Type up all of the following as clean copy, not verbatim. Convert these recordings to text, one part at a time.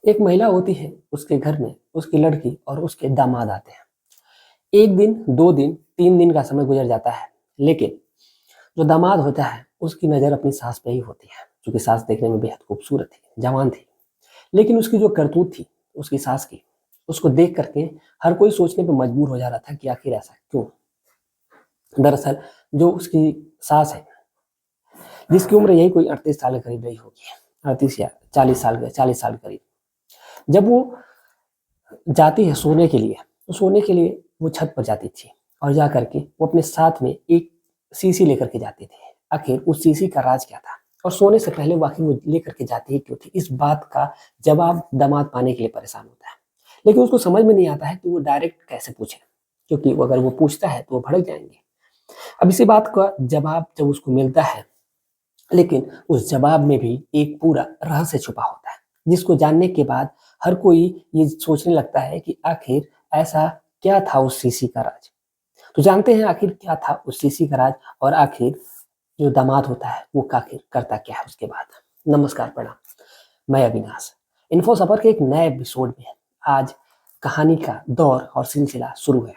एक महिला होती है, उसके घर में उसकी लड़की और उसके दामाद आते हैं। 1 दिन, 2 दिन, 3 दिन का समय गुज़र जाता है, लेकिन जो दामाद होता है, उसकी नज़र अपनी सास पे ही होती है, क्योंकि सास देखने में बेहद खूबसूरत थी, जवान थी। लेकिन उसकी जो करतूत थी, उसकी सास की, उसको देख कर के हर कोई सोचने पे मजबूर हो जा रहा था कि आखिर ऐसा क्यों? दरअसल जो उसकी सास है, जिसकी उम्र यही कोई 38 साल के करीब रही होगी, 38 या 40 साल के करीब। जब वो जाती है सोने के लिए, तो सोने के लिए वो छत पर जाती थी और जा कर के वो अपने साथ में एक शीशी लेकर के जाती थी। आखिर उस शीशी का राज क्या था? और सोने से पहले वो आखिर वो लेकर के जाती ही क्यों थी? इस बात का जवाब दामाद पाने के लिए परेशान होता है। लेकिन उसको समझ में नहीं आता है कि वो डायरेक्ट कैसे पूछे? क्योंकि वो अगर वो पूछता है तो वो भड़क जाएँगे। अब इसी बात का जवाब जब उसको मिलता है, लेकिन उस जवाब में भी एक पूरा रहस्य छुपा होता है, जिसको जानने के बाद हर कोई ये सोचने लगता है कि आखिर ऐसा क्या था उस शीशी का राज? तो जानते हैं आखिर क्या था उस शीशी का राज और आखिर जो दामाद होता है वो आखिर करता क्या है उसके बाद? नमस्कार, प्रणाम। मैं अविनाश। इन्फो सफर के एक नए एपिसोड में आज कहानी का दौर और सिलसिला शुरू है।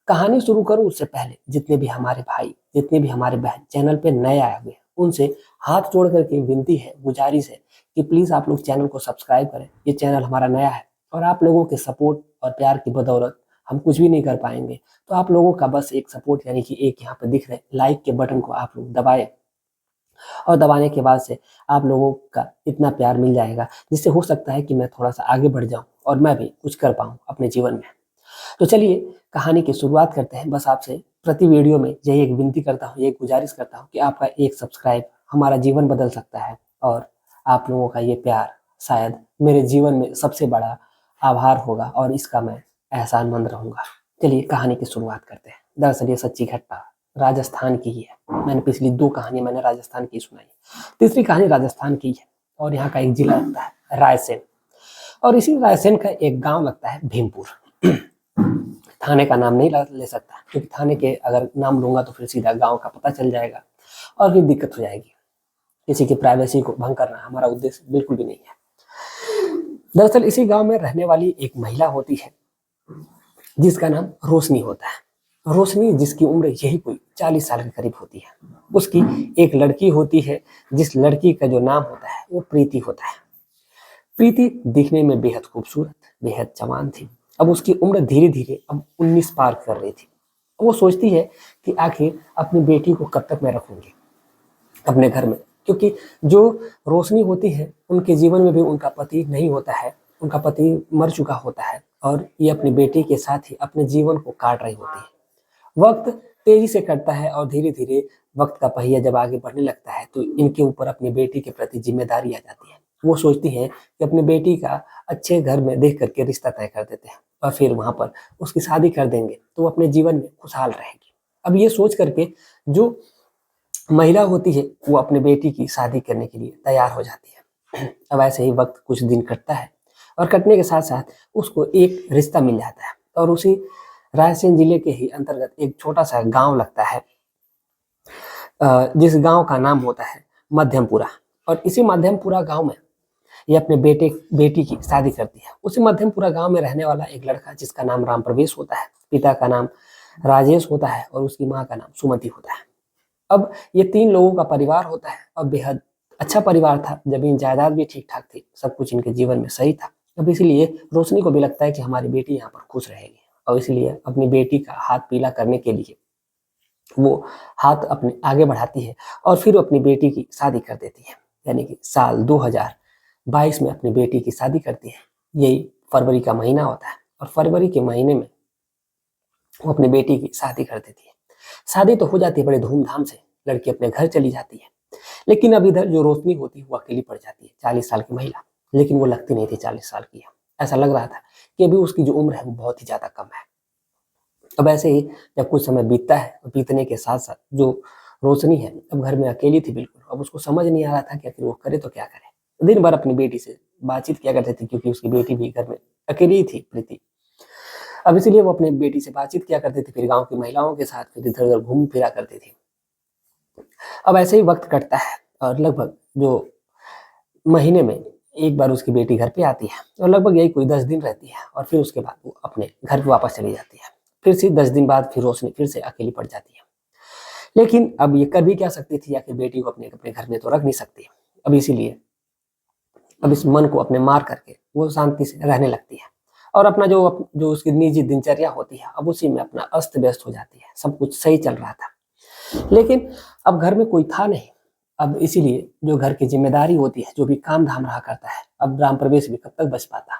कहानी शुरू करूँ उससे पहले जितने भी हमारे भाई, जितने भी हमारे बहन चैनल पे नए आए हुए हैं, उनसे हाथ जोड़ कर के विनती है, गुजारिश है कि प्लीज़ आप लोग चैनल को सब्सक्राइब करें। ये चैनल हमारा नया है और आप लोगों के सपोर्ट और प्यार की बदौलत हम कुछ भी नहीं कर पाएँगे। तो आप लोगों का बस एक सपोर्ट यानी कि एक यहाँ पे दिख रहे लाइक के बटन को आप लोग दबाएँ और दबाने के बाद से आप लोगों का इतना प्यार मिल जाएगा, जिससे हो सकता है कि मैं थोड़ा-सा आगे बढ़ जाऊँ और मैं भी कुछ कर पाऊँ अपने जीवन में। तो चलिए कहानी की शुरुआत करते हैं। बस आपसे प्रति वीडियो में यही एक विनती करता हूँ, एक गुजारिश करता हूँ कि आपका एक सब्सक्राइब हमारा जीवन बदल सकता है और आप लोगों का ये प्यार शायद मेरे जीवन में सबसे बड़ा आभार होगा और इसका मैं एहसानमंद रहूँगा। चलिए कहानी की शुरुआत करते हैं। दरअसल ये सच्ची घटना राजस्थान की ही है। मैंने पिछली 2 कहानियाँ मैंने राजस्थान की सुनाई। तीसरी कहानी राजस्थान की है और यहाँ का एक जिला लगता है रायसेन और इसी रायसेन का एक गाँव लगता है भीमपुर। थाने का नाम नहीं ले सकता क्योंकि थाने के अगर नाम लूंगा तो फिर सीधा गांव का पता चल जाएगा और फिर दिक्कत हो जाएगी। किसी की प्राइवेसी को भंग करना हमारा उद्देश्य बिल्कुल भी नहीं है। दरअसल इसी गांव में रहने वाली एक महिला होती है जिसका नाम रोशनी होता है। रोशनी जिसकी उम्र यही कोई 40 साल के करीब होती है। उसकी एक लड़की होती है जिस लड़की का जो नाम होता है वो प्रीति होता है। प्रीति दिखने में बेहद खूबसूरत, बेहद जवान थी। अब उसकी उम्र धीरे-धीरे अब 19 पार कर रही थी। वो सोचती है कि आखिर अपनी बेटी को कब तक मैं रखूंगी अपने घर में, क्योंकि जो रोशनी होती है उनके जीवन में भी उनका पति नहीं होता है, उनका पति मर चुका होता है और ये अपनी बेटी के साथ ही अपने जीवन को काट रही होती है। वक्त तेजी से कटता है और धीरे धीरे वक्त का पहिया जब आगे बढ़ने लगता है तो इनके ऊपर अपनी बेटी के प्रति जिम्मेदारी आ जाती है। वो सोचती है कि अपनी बेटी का अच्छे घर में देख करके रिश्ता तय कर देते हैं और फिर वहां पर उसकी शादी कर देंगे तो वो अपने जीवन में खुशहाल रहेगी। अब ये सोच करके जो महिला होती है वो अपने बेटी की शादी करने के लिए तैयार हो जाती है। अब ऐसे ही वक्त कुछ दिन कटता है और कटने के साथ साथ उसको एक रिश्ता मिल जाता है और उसी रायसेन जिले के ही अंतर्गत एक छोटा सा गांव लगता है, जिस गांव का नाम होता है मध्यमपुरा। और इसी मध्यमपुरा गांव में ये अपने बेटी की शादी करती है। उसी मध्यमपुरा गांव में रहने वाला एक लड़का जिसका नाम राम प्रवेश होता है, पिता का नाम राजेश होता है और उसकी माँ का नाम सुमति होता है। अब ये 3 लोगों का परिवार होता है और बेहद अच्छा परिवार था। जमीन जायदाद भी ठीक ठाक थी, सब कुछ इनके जीवन में सही था। अब इसीलिए रोशनी को भी लगता है कि हमारी बेटी यहाँ पर खुश रहेगी और इसलिए अपनी बेटी का हाथ पीला करने के लिए वो हाथ अपने आगे बढ़ाती है और फिर अपनी बेटी की शादी कर देती है। यानी कि साल 2022 में अपनी बेटी की शादी करती है। यही फरवरी का महीना होता है और फरवरी के महीने में वो अपनी बेटी की शादी कर देती है। शादी तो हो जाती है बड़े धूमधाम से, लड़की अपने घर चली जाती है। लेकिन अब इधर जो रोशनी होती है वो अकेली पड़ जाती है, 40 साल की महिला। लेकिन वो लगती नहीं थी 40 साल की है। ऐसा लग रहा था कि अभी उसकी जो उम्र है वो बहुत ही ज्यादा कम है। अब ऐसे ही जब कुछ समय बीतता है और बीतने के साथ साथ जो रोशनी है अब घर में अकेली थी बिल्कुल। अब उसको समझ नहीं आ रहा था कि आखिर वो करे तो क्या करे। दिन भर अपनी बेटी से बातचीत किया करती थी क्योंकि उसकी बेटी भी घर में अकेली ही थी, प्रीति। अब इसीलिए वो अपनी बेटी से बातचीत किया करती थी, फिर गांव की महिलाओं के साथ फिर इधर उधर घूम फिरा करती थी। अब ऐसे ही वक्त कटता है और लगभग जो महीने में एक बार उसकी बेटी घर पे आती है और लगभग यही कोई 10 दिन रहती है और फिर उसके बाद वो अपने घर पे वापस चली जाती है। फिर से 10 दिन बाद फिर रोशनी फिर से अकेली पड़ जाती है। लेकिन अब ये कर भी क्या सकती थी, आखिर बेटी को अपने अपने घर में तो रख नहीं सकती। अब इसीलिए अब इस मन को अपने मार करके वो शांति से रहने लगती है और अपना जो उसकी निजी दिनचर्या होती है अब उसी में अपना अस्त व्यस्त हो जाती है। सब कुछ सही चल रहा था, लेकिन अब घर में कोई था नहीं। अब इसीलिए जो घर की जिम्मेदारी होती है, जो भी काम धाम रहा करता है, अब राम प्रवेश भी कब तक बच पाता।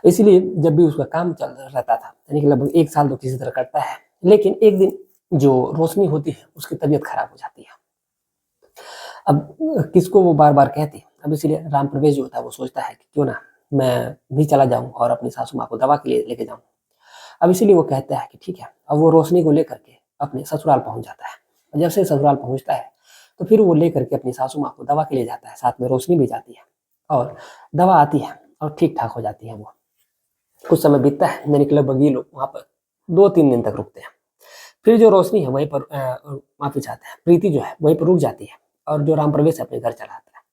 इसलिए जब भी उसका काम चल रहता था, यानी कि लगभग 1 साल तो किसी तरह कटता है, लेकिन एक दिन जो रोशनी होती है उसकी तबीयत खराब हो जाती है। अब किसको वो बार बार कहती। अब इसीलिए राम प्रवेश जो होता है वो सोचता है कि क्यों ना मैं भी चला जाऊं और अपनी सासू माँ को दवा के लिए लेके जाऊं। अब इसीलिए वो कहता है कि ठीक है। अब वो रोशनी को लेकर के अपने ससुराल पहुंच जाता है और जब से ससुराल पहुंचता है तो फिर वो लेकर के अपनी सासू माँ को दवा के लिए जाता है, साथ में रोशनी भी जाती है और दवा आती है और ठीक ठाक हो जाती है। वो कुछ समय बीतता है, यानी कि लगभग ये लोग वहाँ पर 2-3 दिन तक रुकते हैं। फिर जो रोशनी है वहीं पर माफी चाहते हैं, प्रीति जो है वहीं पर रुक जाती है और जो राम प्रवेश अपने घर चला आता है।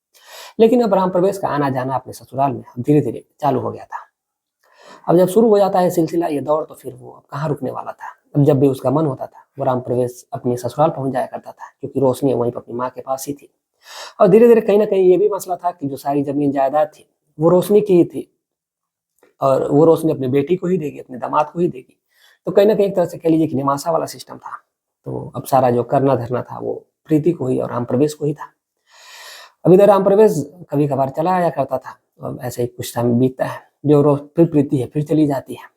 लेकिन अब राम प्रवेश का आना जाना अपने ससुराल में धीरे धीरे चालू हो गया था। अब जब शुरू हो जाता है सिलसिला ये दौड़, तो फिर वो अब कहाँ रुकने वाला था। अब जब भी उसका मन होता था वो राम प्रवेश अपने ससुराल पहुंच जाया करता था, क्योंकि रोशनी वहीं पर अपनी माँ के पास ही थी। और धीरे धीरे कहीं ना कहीं ये भी मसला था कि जो सारी जमीन जायदाद थी वो रोशनी की ही थी और वो रोशनी अपनी बेटी को ही देगी, अपने दामाद को ही देगी। तो कहीं ना कहीं एक तरह से कह लीजिए कि निमाशा वाला सिस्टम था। तो अब सारा जो करना धरना था वो प्रीति को ही और राम प्रवेश को ही था। अब इधर राम प्रवेश कभी कभार चला आया करता था और ऐसे ही कुछ समय बीतता है। जो फिर प्रीति है फिर चली जाती है,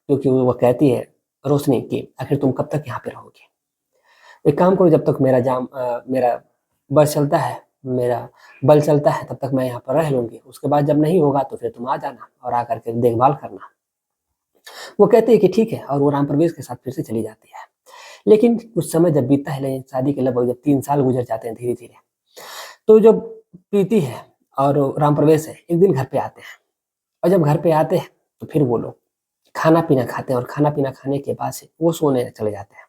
क्योंकि वो कहती है रोशनी कि आखिर तुम कब तक यहाँ पे रहोगे। एक काम करो, जब तक मेरा बस चलता है, मेरा बल चलता है, तब तक मैं यहाँ पर रह लूंगी। उसके बाद जब नहीं होगा तो फिर तुम आ जाना और आकर के देखभाल करना। वो कहते हैं कि ठीक है और वो राम प्रवेश के साथ फिर से चली जाती है। लेकिन कुछ समय जब बीतता है, लेकिन शादी के लगभग जब 3 साल गुजर जाते हैं धीरे धीरे, तो जो प्रीति है और राम प्रवेश है एक दिन घर पे आते हैं। और जब घर पे आते हैं तो फिर वो लोग खाना पीना खाते हैं और खाना पीना खाने के बाद से वो सोने चले जाते हैं।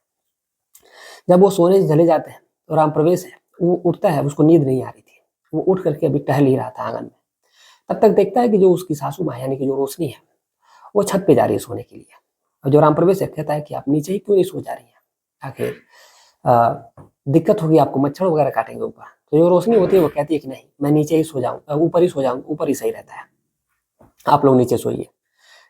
जब वो सोने चले जाते हैं तो राम प्रवेश है वो उठता है, उसको नींद नहीं आ रही थी। वो उठ करके अभी टहल ही रहा था आंगन में, तब तक देखता है कि जो उसकी सासू माँ यानी कि जो रोशनी है वो छत पे जा रही है सोने के लिए। और जो राम प्रवेश है कहता है कि आप नीचे ही क्यों नहीं सो जा रही हैं, आखिर दिक्कत होगी आपको, मच्छर वगैरह काटेंगे ऊपर। तो जो रोशनी होती है वो कहती है कि नहीं, मैं नीचे ही सो जाऊँ, ऊपर ही सो जाऊँ, ऊपर ही सही रहता है, आप लोग नीचे सोइए।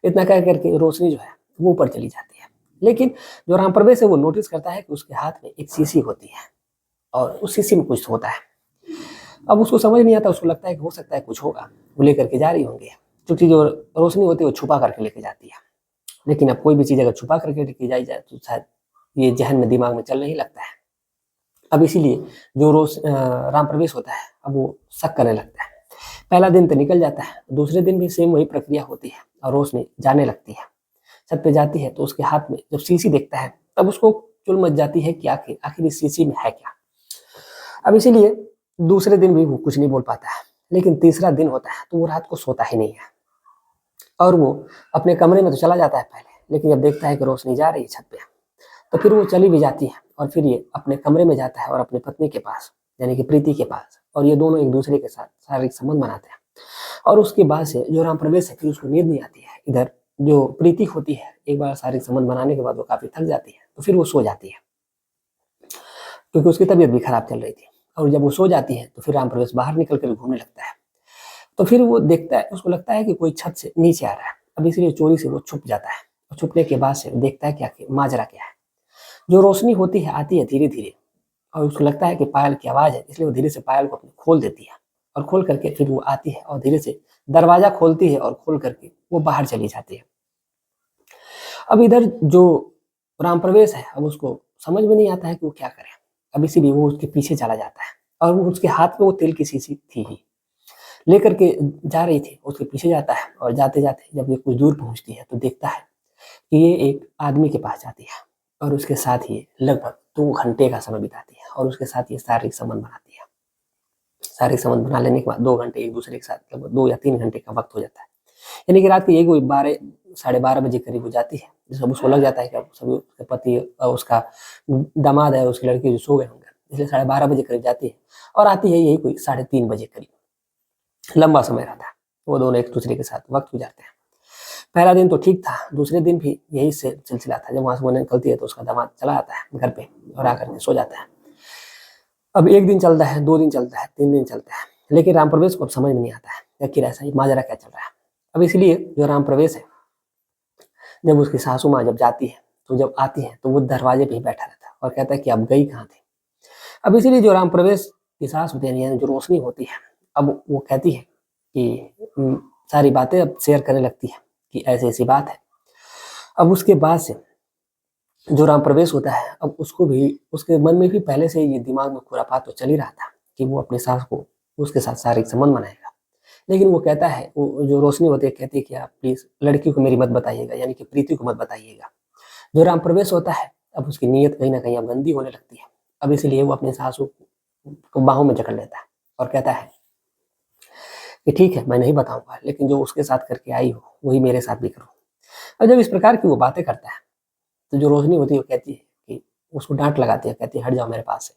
इतना कह करके रोशनी जो है वो ऊपर चली जाती है। लेकिन जो राम प्रवेश है वो नोटिस करता है कि उसके हाथ में एक शीशी होती है और उस शीशी में कुछ होता है। अब उसको समझ नहीं आता, उसको लगता है कि हो सकता है कुछ होगा, वो लेकर के जा रही होंगे। क्योंकि जो रोशनी होती है वो छुपा करके लेके जाती है। लेकिन अब कोई भी चीज़ अगर छुपा करके लेके जाई जाए तो शायद ये जहन में दिमाग में चल नहीं लगता है। अब इसीलिए जो राम प्रवेश होता है अब वो शक करने लगता है। पहला दिन तो निकल जाता है, दूसरे दिन भी सेम वही प्रक्रिया होती है और रोशनी जाने लगती है। छत पे जाती है तो उसके हाथ में जब शीशी देखता है तब उसको चुल मच जाती है कि आखिर आखिर इस शीशी में है क्या। अब इसीलिए दूसरे दिन भी वो कुछ नहीं बोल पाता है। लेकिन तीसरा दिन होता है तो वो रात को सोता ही नहीं है और वो अपने कमरे में तो चला जाता है पहले, लेकिन जब देखता है कि रोशनी जा रही है छत पे तो फिर वो चली भी जाती है और फिर ये अपने कमरे में जाता है और अपनी पत्नी के पास यानी कि प्रीति के पास, और ये दोनों एक दूसरे के साथ शारीरिक संबंध बनाते हैं। और उसके बाद से जो राम प्रवेश है फिर उसको नींद नहीं आती है। इधर जो प्रीति होती है एक बार शारीरिक संबंध बनाने के बाद वो काफी थक जाती है तो फिर वो सो जाती है, क्योंकि उसकी तबीयत भी खराब चल रही थी। और जब वो सो जाती है तो फिर राम प्रवेश बाहर निकल कर घूमने लगता है। तो फिर वो देखता है, उसको लगता है कि कोई छत से नीचे आ रहा है। अब इसलिए चोरी से वो छुप जाता है और छुपने के बाद से देखता है कि आखिर माजरा क्या है। जो रोशनी होती है आती है धीरे धीरे और उसको लगता है कि पायल की आवाज है, इसलिए वो धीरे से पायल को अपने खोल देती है और खोल करके फिर वो आती है और धीरे से दरवाजा खोलती है और खोल करके वो बाहर चली जाती है। अब इधर जो राम प्रवेश है अब उसको समझ में नहीं आता है कि वो क्या करे। अब इसीलिए वो उसके पीछे चला जाता है और वो उसके हाथ में वो तेल की शीशी थी ही, लेकर के जा रही थी, उसके पीछे जाता है और जाते जाते जब ये कुछ दूर पहुंचती है तो देखता है कि ये एक आदमी के पास जाती है और उसके साथ ये लगभग 2 घंटे का समय बिताती है और उसके साथ ये शारीरिक संबंध बनाती है। शारीरिक संबंध बना लेने के बाद 2 घंटे एक दूसरे के साथ लगभग 2 या 3 घंटे का वक्त हो जाता है। यानी कि रात के एक 12 बजे करीब हो जाती है, जब उसको लग जाता है कि अब सभी उसके पति और उसका दामाद है, उसकी लड़की जो सो गए होंगे, इसलिए 12:30 बजे करीब जाती है और आती है यही कोई 3:30 बजे करीब। लंबा समय रहता है। वो दोनों एक दूसरे के साथ वक्त गुजारते हैं। पहला दिन तो ठीक था, दूसरे दिन भी यही सिलसिला था। जब वहां से वो निकलती है तो उसका दामाद चला आता है घर पे और आकर के सो जाता है। अब एक दिन चलता है, 2 दिन चलता है, 3 दिन चलता है, लेकिन राम प्रवेश को अब समझ में नहीं आता है आखिर ऐसा ही माजरा क्या चल रहा है। अब इसलिए जो राम प्रवेश है, जब उसकी सासू माँ जब जाती है तो जब आती है तो वो दरवाजे पे ही बैठा रहता है और कहता है कि अब गई कहाँ थी। अब इसीलिए जो राम प्रवेश की सास होती है, यानी जो रोशनी होती है, अब वो कहती है कि सारी बातें अब शेयर करने लगती है कि ऐसी ऐसी बात है। अब उसके बाद से जो राम प्रवेश होता है, अब उसको भी उसके मन में भी पहले से ये दिमाग में खुरापात तो चल ही रहा था कि वो अपनी सास को उसके साथ शारीरिक संबंध बनाएगा। लेकिन वो कहता है, वो जो रोशनी होती है कहती है कि आप प्लीज लड़की को मेरी मत बताइएगा, यानी कि प्रीति को मत बताइएगा। जो राम प्रवेश होता है, अब उसकी नीयत कहीं ना कहीं अब गंदी होने लगती है। अब इसलिए वो अपने सासू को बाहों में जकड़ लेता है और कहता है कि ठीक है, मैं नहीं बताऊंगा, लेकिन जो उसके साथ करके आई हो वही मेरे साथ भी करो। और जब इस प्रकार की वो बातें करता है तो जो रोशनी होती है वो कहती है कि उसको डांट लगाती है, कहती है हट जाओ मेरे पास से,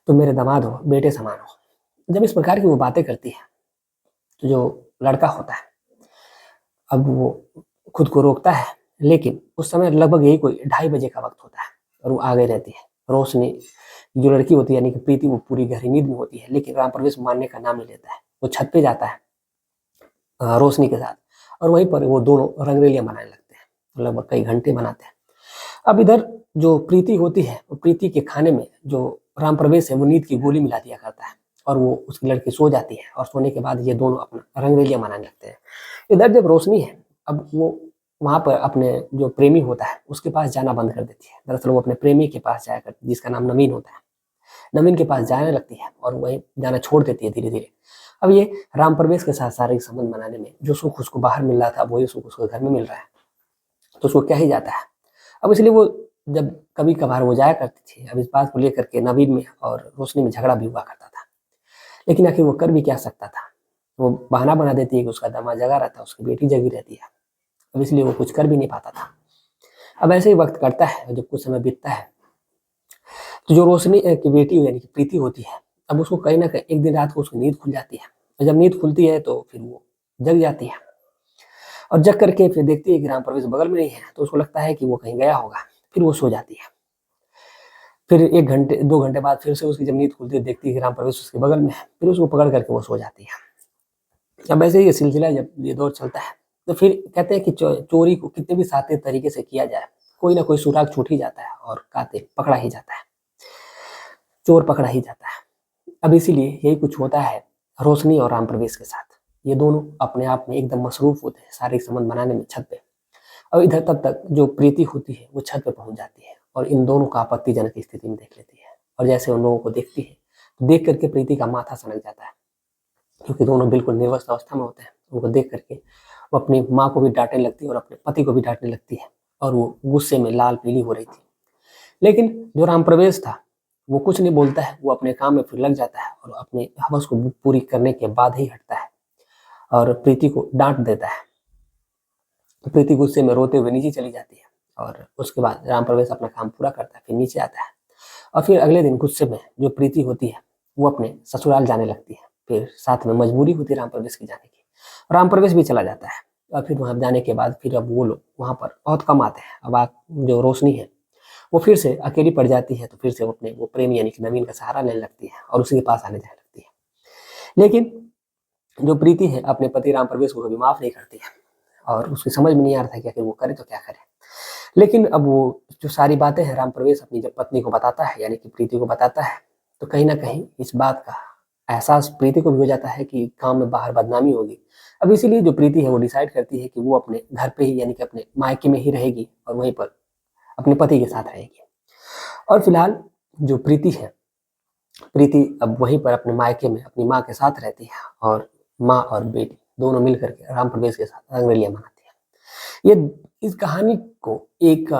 तुम मेरे दामाद हो, बेटे समान हो। जब इस प्रकार की वो बातें करती है तो जो लड़का होता है, अब वो खुद को रोकता है, लेकिन उस समय लगभग यही कोई 2:30 बजे का वक्त होता है और वो आगे रहती है। रोशनी जो लड़की होती है, यानी कि प्रीति, वो पूरी गहरी नींद में होती है, लेकिन राम प्रवेश मानने का नाम नहीं लेता है। वो छत पे जाता है रोशनी के साथ, और वहीं पर वो दोनों रंगरेलियां बनाने लगते हैं। लगभग कई घंटे बनाते हैं। अब इधर जो प्रीति होती है, वो प्रीति के खाने में जो राम प्रवेश है वो नींद की गोली मिला दिया करता है और वो उसकी लड़की सो जाती है, और सोने के बाद ये दोनों अपना रंगरेलियां मनाने लगते हैं। इधर जब रोशनी है, अब वो वहां पर अपने जो प्रेमी होता है उसके पास जाना बंद कर देती है। दरअसल वो अपने प्रेमी के पास जाया करती है, जिसका नाम नवीन होता है। नवीन के पास जाने लगती है और वही जाना छोड़ देती है धीरे धीरे। अब ये राम प्रवेश के साथ शारीरिक संबंध बनाने में जो सुख उसको बाहर मिल रहा था, वही सुख उसको घर में मिल रहा है, तो उसको क्या ही जाता है। अब इसलिए वो जब कभी कभार वो जाया करती थी, अब इस बात को लेकर के नवीन में और रोशनी में झगड़ा भी हुआ करता था। लेकिन आखिर वो कर भी क्या सकता था। वो बहाना बना देती है कि उसका दामाद जगा रहता है, उसकी बेटी जगी रहती है। अब इसलिए वो कुछ कर भी नहीं पाता था। अब ऐसे ही वक्त कटता है और जब कुछ समय बीतता है तो जो रोशनी की बेटी यानी कि प्रीति होती है, अब उसको कहीं ना कहीं एक दिन रात को उसकी नींद खुल जाती है, और जब नींद खुलती है तो फिर वो जग जाती है, और जग करके फिर देखती है कि राम प्रवेश बगल में नहीं है, तो उसको लगता है कि वो कहीं गया होगा। फिर वो सो जाती है। फिर 1 घंटे 2 घंटे बाद फिर से उसकी जब नींद खुलती है, देखती है कि राम प्रवेश उसके बगल में है, फिर उसको पकड़ करके वो सो जाती है। अब ऐसे ही ये सिलसिला जब ये दौर चलता है, तो फिर कहते हैं कि चोरी को कितने भी सादे तरीके से किया जाए, कोई ना कोई सुराग छूट ही जाता है और कातिल पकड़ा ही जाता है, चोर पकड़ा ही जाता है। अब इसीलिए यही कुछ होता है रोशनी और राम प्रवेश के साथ। ये दोनों अपने आप में एकदम मसरूफ होते हैं शारीरिक संबंध बनाने में छत पे। और इधर तब तक जो प्रीति होती है वो छत पे पहुंच जाती है और इन दोनों का आपत्तिजनक स्थिति में देख लेती है। और जैसे उन लोगों को देखती है तो देख करके प्रीति का माथा सनक जाता है, क्योंकि दोनों बिल्कुल निर्वस्त अवस्था में होते हैं। उनको देख करके वो अपनी माँ को भी डांटने लगती है और अपने पति को भी डांटने लगती है, और वो गुस्से में लाल पीली हो रही थी। लेकिन जो राम प्रवेश था वो कुछ नहीं बोलता है, वो अपने काम में फिर लग जाता है और अपने हवस को पूरी करने के बाद ही हटता है और प्रीति को डांट देता है। तो प्रीति गुस्से में रोते हुए नीचे चली जाती है, और उसके बाद राम प्रवेश अपना काम पूरा करता है, फिर नीचे आता है। और फिर अगले दिन गुस्से में जो प्रीति होती है वो अपने ससुराल जाने लगती है। फिर साथ में मजबूरी होती है राम प्रवेश की जाने की, राम प्रवेश भी चला जाता है। और फिर वहां जाने के बाद फिर अब वो लोग वहां पर बहुत कम आते हैं। अब जो रोशनी है वो फिर से अकेली पड़ जाती है, तो फिर से वो अपने वो प्रेमी यानी कि नवीन का सहारा लेने लगती है और उसी के पास आने जाने लगती है। लेकिन जो प्रीति है अपने पति राम प्रवेश को कभी माफ नहीं करती है, और उसकी समझ में नहीं आ रहा था कि आखिर वो करे तो क्या करे। लेकिन अब वो जो सारी बातें हैं राम प्रवेश अपनी जब पत्नी को बताता है, यानी कि प्रीति को बताता है, तो कहीं ना कहीं इस बात का एहसास प्रीति को भी हो जाता है कि गांव में बाहर बदनामी होगी। अब इसीलिए जो प्रीति है वो डिसाइड करती है कि वो अपने घर पे ही यानी कि अपने मायके में ही रहेगी और वहीं पर अपने पति के साथ रहेगी। और फिलहाल जो प्रीति है, प्रीति अब वहीं पर अपने मायके में अपनी माँ के साथ रहती है, और माँ और बेटी दोनों मिलकर के राम प्रवेश के साथ रंगरेलियां मनाती है। ये इस कहानी को एक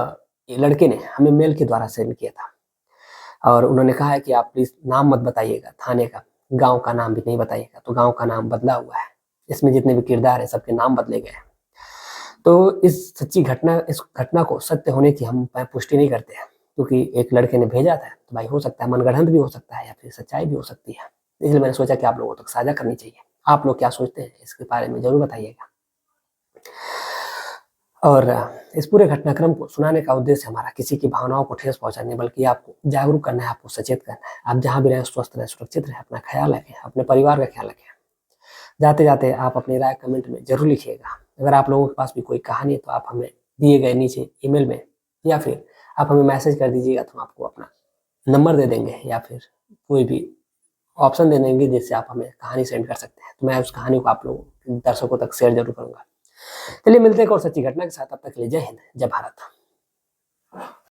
लड़के ने हमें मेल के द्वारा सेंड किया था, और उन्होंने कहा है कि आप प्लीज नाम मत बताइएगा थाने का, गांव का नाम भी नहीं बताइएगा। तो गांव का नाम बदला हुआ है, इसमें जितने भी किरदार है सबके नाम बदले गए हैं। तो इस घटना को सत्य होने की हम पुष्टि नहीं करते हैं, क्योंकि एक लड़के ने भेजा था, तो भाई हो सकता है मनगढ़ंत भी हो सकता है या फिर सच्चाई भी हो सकती है। इसलिए मैंने सोचा कि आप लोगों तक साझा करनी चाहिए आप लोग क्या सोचते हैं इसके बारे में जरूर बताइएगा। और इस पूरे घटनाक्रम को सुनाने का उद्देश्य हमारा किसी की भावनाओं को ठेस पहुंचाने, बल्कि आपको जागरूक करना है, आपको सचेत करना है। आप जहां भी रहें स्वस्थ रहें, सुरक्षित रहें, अपना ख्याल रखें, अपने परिवार का ख्याल रखें। जाते जाते आप अपनी राय कमेंट में जरूर लिखिएगा। अगर आप लोगों के पास भी कोई कहानी है तो आप हमें दिए गए नीचे ईमेल में या फिर आप हमें मैसेज कर दीजिएगा, तो हम आपको अपना नंबर दे देंगे या फिर कोई भी ऑप्शन दे देंगे जिससे आप हमें कहानी सेंड कर सकते हैं। तो मैं उस कहानी को आप लोगों दर्शकों तक शेयर जरूर करूंगा। चलिए मिलते हैं एक और सच्ची घटना के साथ, तब तक के लिए जय हिंद, जय भारत।